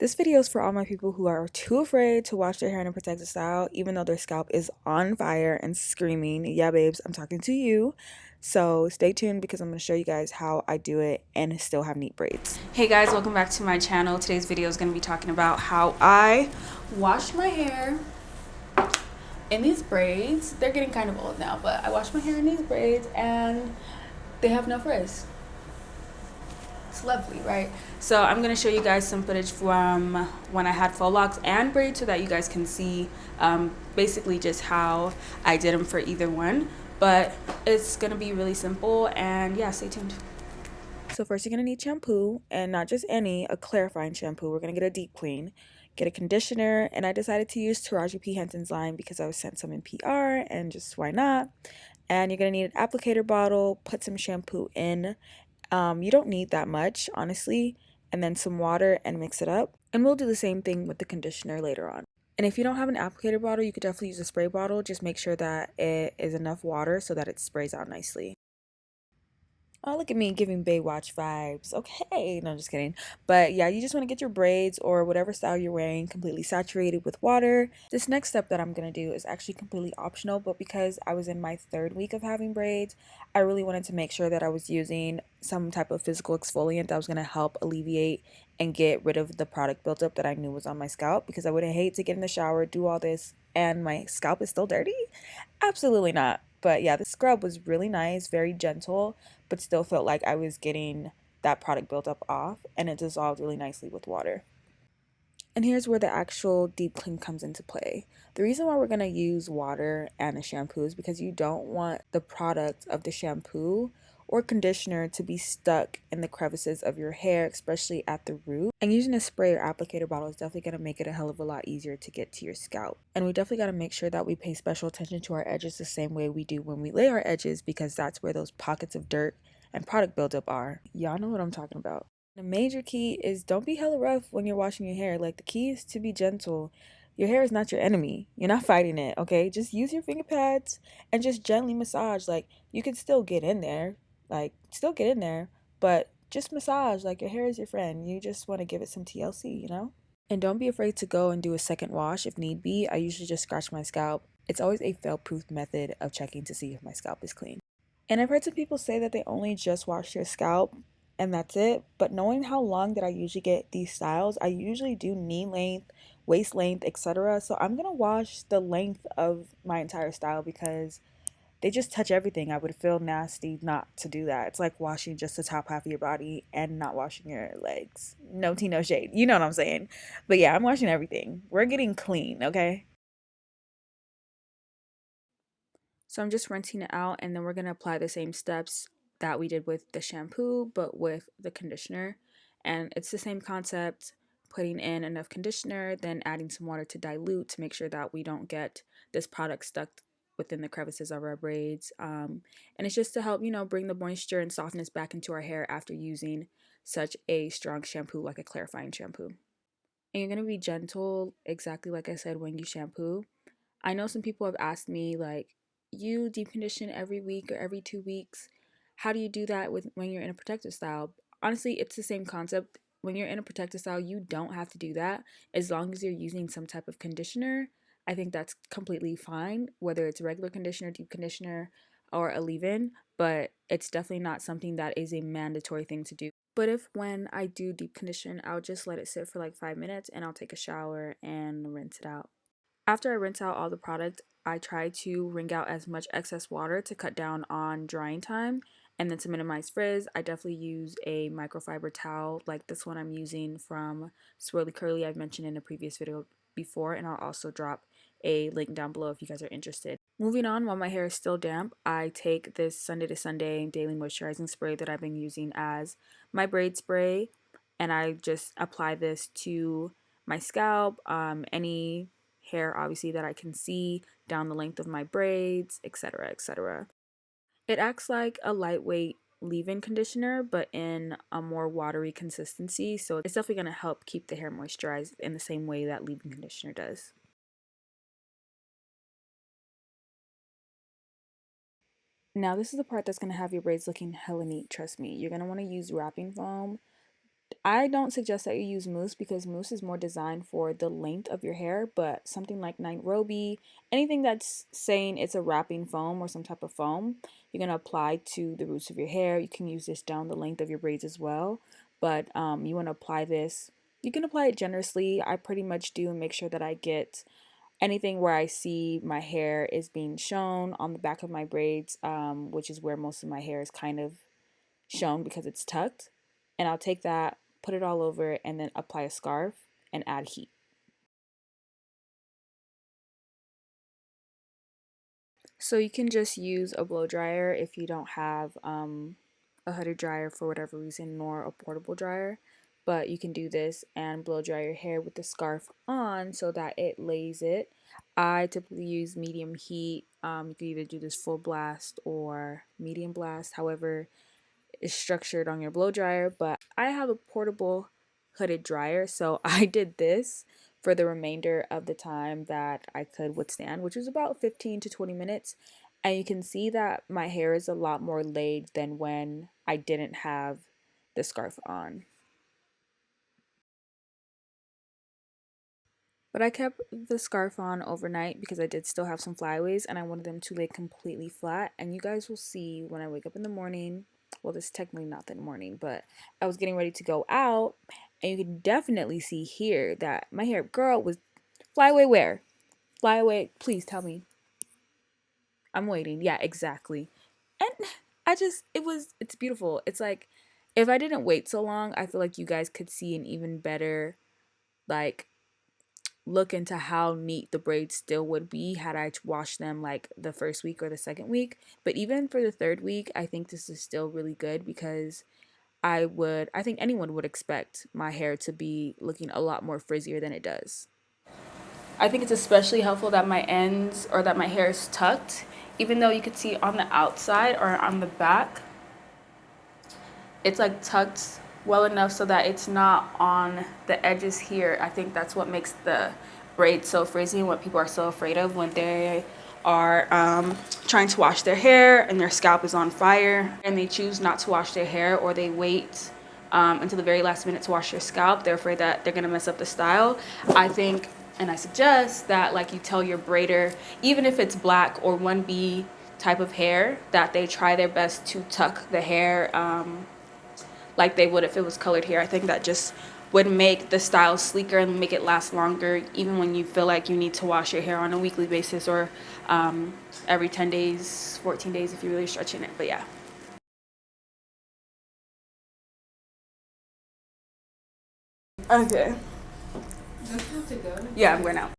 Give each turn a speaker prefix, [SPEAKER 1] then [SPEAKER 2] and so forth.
[SPEAKER 1] This video is for all my people who are too afraid to wash their hair in a protective style, even though their scalp is on fire and screaming. Yeah, babes, I'm talking to you. So stay tuned because I'm going to show you guys how I do it and still have neat braids.
[SPEAKER 2] Hey guys, welcome back to my channel. Today's video is going to be talking about how I wash my hair in these braids. They're getting kind of old now, but I wash my hair in these braids and they have no frizz. It's lovely, right? So I'm going to show you guys some footage from when I had faux locks and braids so that you guys can see basically just how I did them for either one. But it's going to be really simple, and yeah, stay tuned.
[SPEAKER 1] So first you're going to need shampoo, and not just any, a clarifying shampoo. We're going to get a deep clean, get a conditioner, and I decided to use Taraji P. Henson's line because I was sent some in PR and just why not. And you're going to need an applicator bottle, put some shampoo in. You don't need that much, honestly, and then some water and mix it up. And we'll do the same thing with the conditioner later on. And if you don't have an applicator bottle, you could definitely use a spray bottle. Just make sure that it is enough water so that it sprays out nicely. Oh, look at me giving Baywatch vibes. Okay, no, just kidding. But yeah, you just want to get your braids or whatever style you're wearing completely saturated with water. This next step that I'm going to do is actually completely optional, but because I was in my third week of having braids, I really wanted to make sure that I was using some type of physical exfoliant that was going to help alleviate and get rid of the product buildup that I knew was on my scalp, because I would hate to get in the shower, do all this, and my scalp is still dirty. Absolutely not. But yeah, the scrub was really nice, very gentle, but still felt like I was getting that product built up off, and it dissolved really nicely with water. And here's where the actual deep clean comes into play. The reason why we're going to use water and a shampoo is because you don't want the product of the shampoo or conditioner to be stuck in the crevices of your hair, especially at the root. And using a spray or applicator bottle is definitely going to make it a hell of a lot easier to get to your scalp. And we definitely got to make sure that we pay special attention to our edges the same way we do when we lay our edges, because that's where those pockets of dirt and product buildup are. Y'all know what I'm talking about. The major key is don't be hella rough when you're washing your hair. Like, the key is to be gentle. Your hair is not your enemy. You're not fighting it, okay? Just use your finger pads and just gently massage. Like, you can still get in there. But just massage. Like, your hair is your friend. You just want to give it some TLC, you know? And don't be afraid to go and do a second wash if need be. I usually just scratch my scalp. It's always a fail-proof method of checking to see if my scalp is clean. And I've heard some people say that they only just wash their scalp and that's it. But knowing how long that I usually get these styles, I usually do knee length, waist length, etc. So I'm going to wash the length of my entire style because they just touch everything. I would feel nasty not to do that. It's like washing just the top half of your body and not washing your legs. No tea, no shade. You know what I'm saying? But yeah, I'm washing everything. We're getting clean, okay? So I'm just rinsing it out, and then we're going to apply the same steps that we did with the shampoo, but with the conditioner. And it's the same concept, putting in enough conditioner, then adding some water to dilute to make sure that we don't get this product stuck within the crevices of our braids. And it's just to help, bring the moisture and softness back into our hair after using such a strong shampoo like a clarifying shampoo. And you're going to be gentle, exactly like I said, when you shampoo. I know some people have asked me, like, you deep condition every week or every 2 weeks. How do you do that when you're in a protective style? Honestly, it's the same concept. When you're in a protective style, you don't have to do that. As long as you're using some type of conditioner, I think that's completely fine, whether it's regular conditioner, deep conditioner, or a leave-in, but it's definitely not something that is a mandatory thing to do. But if when I do deep condition, I'll just let it sit for like 5 minutes and I'll take a shower and rinse it out. After I rinse out all the product, I try to wring out as much excess water to cut down on drying time. And then to minimize frizz, I definitely use a microfiber towel like this one I'm using from Swirly Curly. I've mentioned in a previous video before, and I'll also drop a link down below if you guys are interested. Moving on, while my hair is still damp, I take this Sunday to Sunday daily moisturizing spray that I've been using as my braid spray, and I just apply this to my scalp, any hair obviously that I can see down the length of my braids, etc., etc. It acts like a lightweight leave-in conditioner, but in a more watery consistency, so it's definitely going to help keep the hair moisturized in the same way that leave-in conditioner does. Now this is the part that's going to have your braids looking hella neat, trust me. You're going to want to use wrapping foam I don't suggest that you use mousse because mousse is more designed for the length of your hair, but something like Nairobi, anything that's saying it's a wrapping foam or some type of foam, you're going to apply to the roots of your hair. You can use this down the length of your braids as well, but you want to apply this. You can apply it generously. I pretty much do and make sure that I get anything where I see my hair is being shown on the back of my braids, which is where most of my hair is kind of shown because it's tucked. And I'll take that, put it all over, and then apply a scarf and add heat. So you can just use a blow dryer if you don't have a hooded dryer for whatever reason, nor a portable dryer. But you can do this and blow dry your hair with the scarf on so that it lays it. I typically use medium heat. You can either do this full blast or medium blast, however is structured on your blow dryer, but I have a portable hooded dryer, so I did this for the remainder of the time that I could withstand, which was about 15 to 20 minutes. And you can see that my hair is a lot more laid than when I didn't have the scarf on. But I kept the scarf on overnight because I did still have some flyaways and I wanted them to lay completely flat. And you guys will see when I wake up in the morning. Well, this is technically not the morning, but I was getting ready to go out. And you can definitely see here that my hair, girl, was flyaway where? Flyaway, please tell me. I'm waiting. Yeah, exactly. And it's beautiful. It's like, if I didn't wait so long, I feel like you guys could see an even better, like, look into how neat the braids still would be had I washed them like the first week or the second week. But even for the third week, I think this is still really good because I think anyone would expect my hair to be looking a lot more frizzier than it does.
[SPEAKER 2] I think it's especially helpful that my ends or that my hair is tucked, even though you could see on the outside or on the back, it's like tucked well enough so that it's not on the edges here. I think that's what makes the braid so frizzy and what people are so afraid of when they are trying to wash their hair and their scalp is on fire and they choose not to wash their hair, or they wait until the very last minute to wash their scalp. They're afraid that they're gonna mess up the style. I think, and I suggest that, like, you tell your braider, even if it's black or 1B type of hair, that they try their best to tuck the hair like they would if it was colored hair. I think that just would make the style sleeker and make it last longer, even when you feel like you need to wash your hair on a weekly basis or every 10 days, 14 days if you're really stretching it. But yeah. Okay.
[SPEAKER 3] Don't you have to go?
[SPEAKER 2] Yeah, I'm going out.